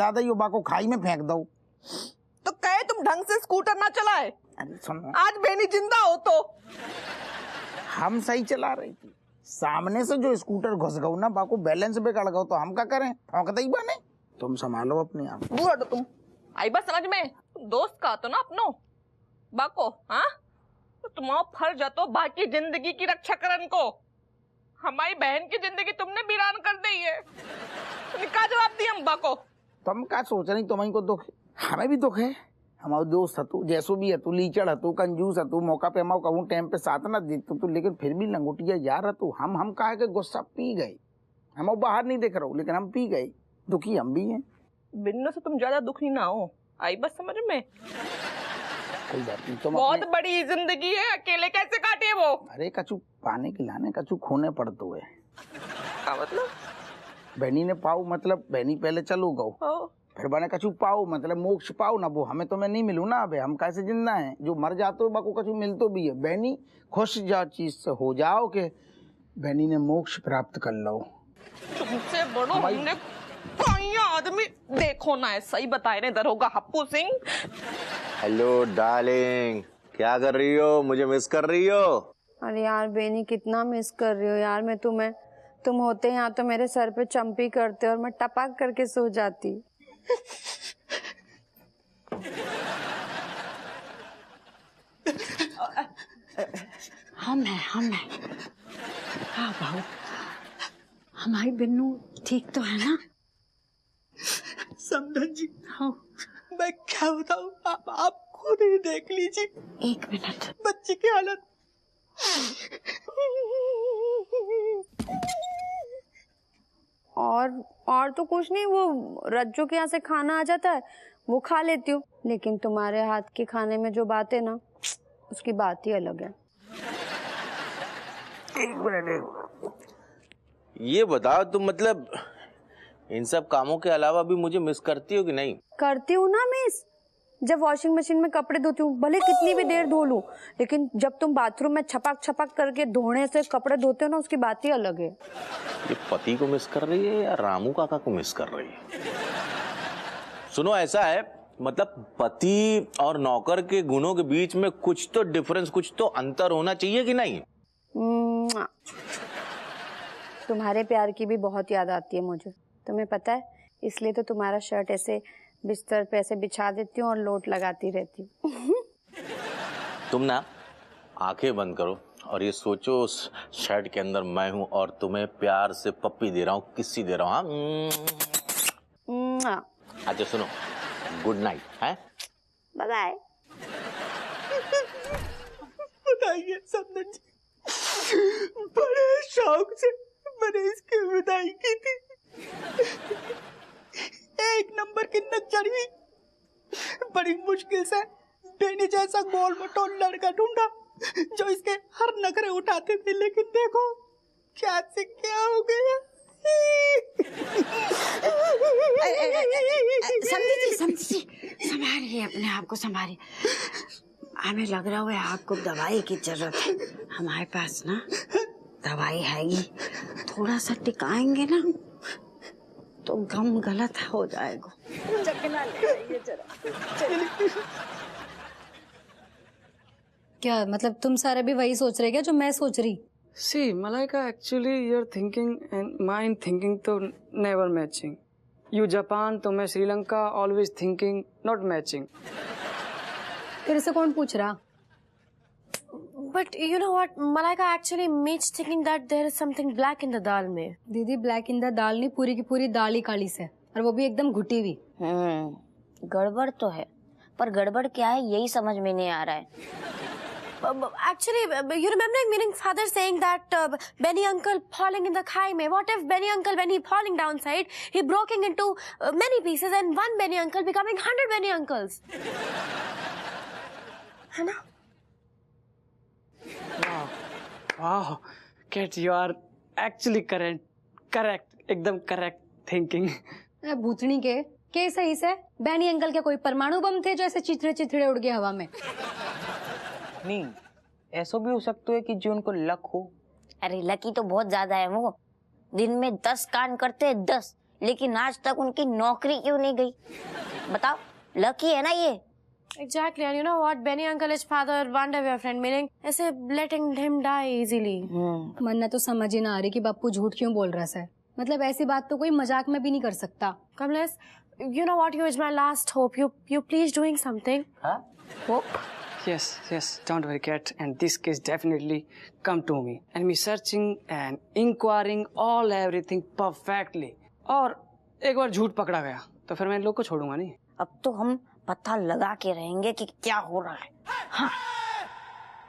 दादा यो बाको खाई में फेंक दो। तो कहे तुम ढंग से स्कूटर ना चलाए। अरे सुनो, आज बेनी जिंदा हो तो हम सही चला रही थी, सामने से जो स्कूटर घुस गऊ ना, बाको बैलेंस बिगड़ गऊ तो हम क्या करें, ठोंकते ही बने। तुम संभालो अपने आप। बुरा तो तुम आई बस समझ में, दोस्त का तो ना अपनो बाको। हाँ तो तुम्हारा फर्ज है तो बाकी जिंदगी की रक्षा करन को। हमारी बहन की जिंदगी तुमने वीरान कर दी है, क्या जवाब दिया हम बाको। तुम क्या सोच रही, तुम्हें को दुख है, हमें भी दुख है। हमारा दोस्त है तू, जैसो भी है तू, लीचड़ है तू, कंजूस है तू, मौका पे हमारा कहूँ टाइम पे साथ ना दे तू, लेकिन फिर भी लंगोटिया यार है तू। हम कहा के गुस्सा पी गए, हम बाहर नहीं देख रहा हूँ लेकिन हम पी गए, दुखी हम भी हैं। बिन्नू से तुम ज्यादा दुखी ना हो, आई बस समझ में। कोई बात नहीं, तुम बहुत बड़ी जिंदगी है, अकेले कैसे काटे वो। अरे कछु पाने के लाने कछु खोने पड़तो है। क्या मतलब? बहनी ने पाओ मतलब बहनी पहले चलो गो, फिर बने कछु पाओ मतलब मोक्ष पाओ ना, वो हमें तो मैं नहीं मिलूँ ना। अबे हम कैसे जिंदा हैं, जो मर जाते हो बाको कछु मिलतो भी है। बहनी खुश जा चीज से हो जाओ के बहनी ने मोक्ष प्राप्त कर लो। तुमसे बड़ो हमने कोई आदमी देखो ना, ऐसा ही बताए ने दरोगा हप्पू सिंह। हेलो डार्लिंग, क्या कर रही हो, मुझे मिस कर रही हो? अरे यार बेनी कितना मिस कर रही हो यार मैं तुम्हें। तुम होते यहाँ तो मेरे सर पे चंपी करते और मैं टपक करके सो जाती। हम है हाँ भाऊ, हमारी बिन्नू ठीक तो है ना? समधन जी, हाँ मैं क्या बताऊं, आप खुद ही देख लीजिए। एक मिनट, बच्चे की हालत। और तो कुछ नहीं, वो रज्जो के यहाँ से खाना आ जाता है वो खा लेती हूँ, लेकिन तुम्हारे हाथ के खाने में जो बात है ना, उसकी बात ही अलग है। ये बताओ तुम, मतलब इन सब कामों के अलावा भी मुझे मिस करती हो कि नहीं? करती हूँ ना मिस, जब वॉशिंग मशीन में कपड़े धोती हूँ भले कितनी भी देर धो लूं, लेकिन जब तुम बाथरूम में छपक करके धोने से कपड़े धोते हो ना, उसकी बात ही अलग है। ये पति को मिस कर रही है या रामू काका को मिस कर रही है? सुनो, ऐसा है मतलब पति और नौकर के गुणों के बीच में कुछ तो डिफरेंस, कुछ तो अंतर होना चाहिए कि नहीं? तुम्हारे प्यार की भी बहुत याद आती है मुझे, तुम्हें पता है, इसलिए तो तुम्हारा शर्ट ऐसे बिस्तर पे ऐसे बिछा देती हूँ और लोट लगाती रहती हूँ। तुम ना आंखें बंद करो और ये सोचो उस शर्ट के अंदर मैं हूँ और तुम्हें प्यार से पप्पी दे रहा हूँ, किसी दे रहा हूँ। अच्छा सुनो, गुड नाइट है, बाय बाय। बताइए समधन जी, बड़े शौक से मैंने इसकी विदाई की थी। एक नंबर की नक्चड़ी, बड़ी मुश्किल से बेनी जैसा गोल मटोल लड़का ढूंढा जो इसके हर नखरे उठाते थे, लेकिन देखो क्या से क्या हो गया। समझी संभालिए अपने आप को, संभालिए। हमें लग रहा है आपको दवाई की जरूरत है, हमारे पास ना दवाई है ही, थोड़ा सा टिकाएंगे ना तो गम गलत हो जाएगा। चखना ले आइए जरा। क्या मतलब तुम सारे भी वही सोच रहे क्या जो मैं सोच रही? See, Malaika, actually your thinking and mine thinking तो never matching. You Japan तो मैं Sri Lanka, always thinking not matching. तेरे से कौन पूछ रहा? But you know what, Malaika actually Meet's thinking that there is something black in the दाल में। दीदी black in the दाल नहीं, पूरी की पूरी दाल ही काली से, और वो भी एकदम घुटी हुई। गड़बड़ तो है, पर गड़बड़ क्या है यही समझ में नहीं आ रहा है। Actually, you remember meaning father saying that Benny uncle falling in the khai mein. What if Benny uncle, when he falling downside, he broken into many pieces and one Benny uncle becoming 100 Benny uncles? है ना? Wow, Kate, you are actually correct, एकदम correct thinking. भूतनी के सही से बैनी uncle के कोई परमाणु बम थे जो ऐसे चिथड़े उड़ गए हवा में? नहीं, ऐसा भी हो सकता है कि जो उनको लक हो। अरे लकी तो बहुत ज्यादा है वो, दिन में 10 कांड करते हैं, 10, लेकिन आज तक उनकी नौकरी क्यों नहीं गई? बताओ, लकी है ना ये? Exactly, and you know what? Benny uncle is father one day your friend, meaning ऐसे letting him die easily. मन्ना तो समझ ही ना आ रही कि बापू झूठ क्यों बोल रहा है। मतलब ऐसी बात तो कोई मजाक में भी नहीं कर सकता। Kamlesh, you know what? You is my last hope. You please doing something. Huh? Hope. Yes, don't worry, cat. And this case definitely come to me. And me searching and inquiring all everything perfectly. और एक बार झूठ पकड़ा गया तो फिर मैं इन लोग को छोड़ूंगा नहीं। अब तो हम पता लगा के रहेंगे कि क्या हो रहा है। हाँ।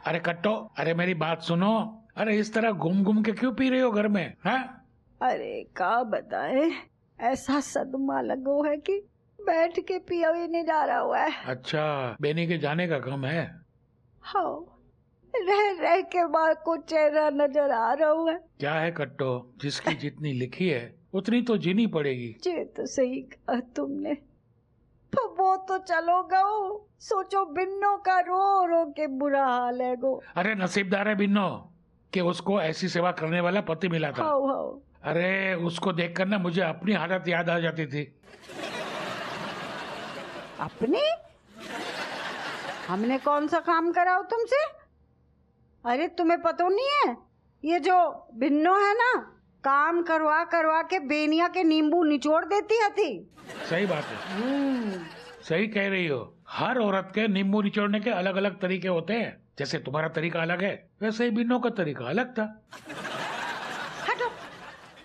अरे कट्टो, अरे मेरी बात सुनो। अरे इस तरह घूम के क्यों पी रही हो घर में? हाँ? अरे का बताए, ऐसा सदमा लगो है कि बैठ के पिया भी नहीं जा रहा हुआ है। अच्छा, बेनी के जाने का गम है? हाँ, रह के बाद को चेहरा नजर आ रहा है। क्या है कट्टो, जिसकी जितनी लिखी है उतनी तो जीनी पड़ेगी। ये तो सही कहा तुमने। तो वो तो चलो गो, सोचो बिन्नो का रो रो के बुरा हाल है गो। अरे नसीबदार है बिन्नो कि उसको ऐसी सेवा करने वाला पति मिला था। हाँ। अरे उसको देखकर ना मुझे अपनी हालत याद आ जाती थी। अपनी? हमने कौन सा काम कराओ तुमसे? अरे तुम्हें पता नहीं है, ये जो बिन्नो है ना, काम करवा के बेनिया के नींबू निचोड़ देती थी। सही बात है, सही कह रही हो। हर औरत के नींबू निचोड़ने के अलग अलग तरीके होते हैं। जैसे तुम्हारा तरीका अलग है, वैसे ही बिन्नो का तरीका अलग था। हटो,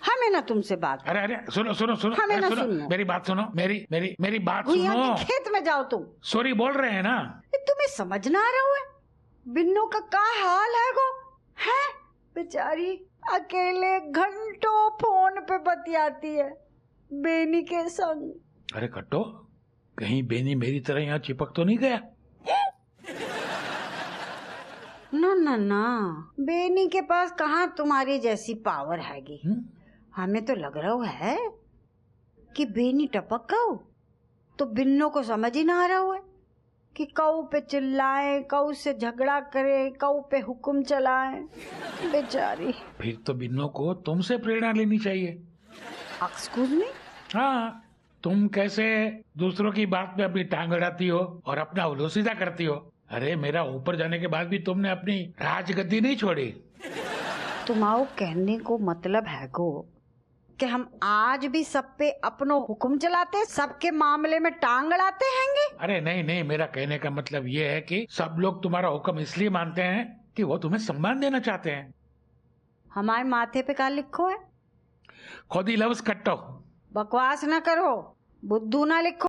हमें ना तुमसे बात। अरे सुनो हमें ना सुनो, सुनना। मेरी बात सुनो, मेरी बात सुनो। खेत में जाओ तुम। सॉरी बोल रहे हैं ना। तुम्हें समझ ना आ रहा है बिन्नो का क्या हाल है गो? है बेचारी अकेले घंटों फोन पे बतियाती है बेनी के संग। अरे कट्टो, कहीं बेनी मेरी तरह यहाँ चिपक तो नहीं गया? ना, बेनी के पास कहाँ तुम्हारी जैसी पावर हैगी। हमें तो लग रहा है कि बेनी टपक गो तो बिन्नो को समझ ही ना आ रहा है कि कऊ पे चिल्लाए, कऊ से झगड़ा करे, कऊ पे हुक्म चलाए बेचारी। फिर तो बिन्नो को तुमसे प्रेरणा लेनी चाहिए। Excuse me? हाँ, तुम कैसे दूसरों की बात पे अपनी टांग अड़ाती हो और अपना उलूसीदा करती हो। अरे मेरा ऊपर जाने के बाद भी तुमने अपनी राजगद्दी नहीं छोड़ी। तुम्हारो कहने को मतलब है गो कि हम आज भी सब पे अपनो हुक्म चलाते, सबके मामले में टांग अड़ाते हैंगे। अरे नहीं, मेरा कहने का मतलब ये है कि सब लोग तुम्हारा हुक्म इसलिए मानते हैं कि वो तुम्हें सम्मान देना चाहते हैं। हमारे माथे पे क्या लिखो है? खुद ही लफ्ज कट्टो। बकवास ना करो, बुद्धू ना लिखो।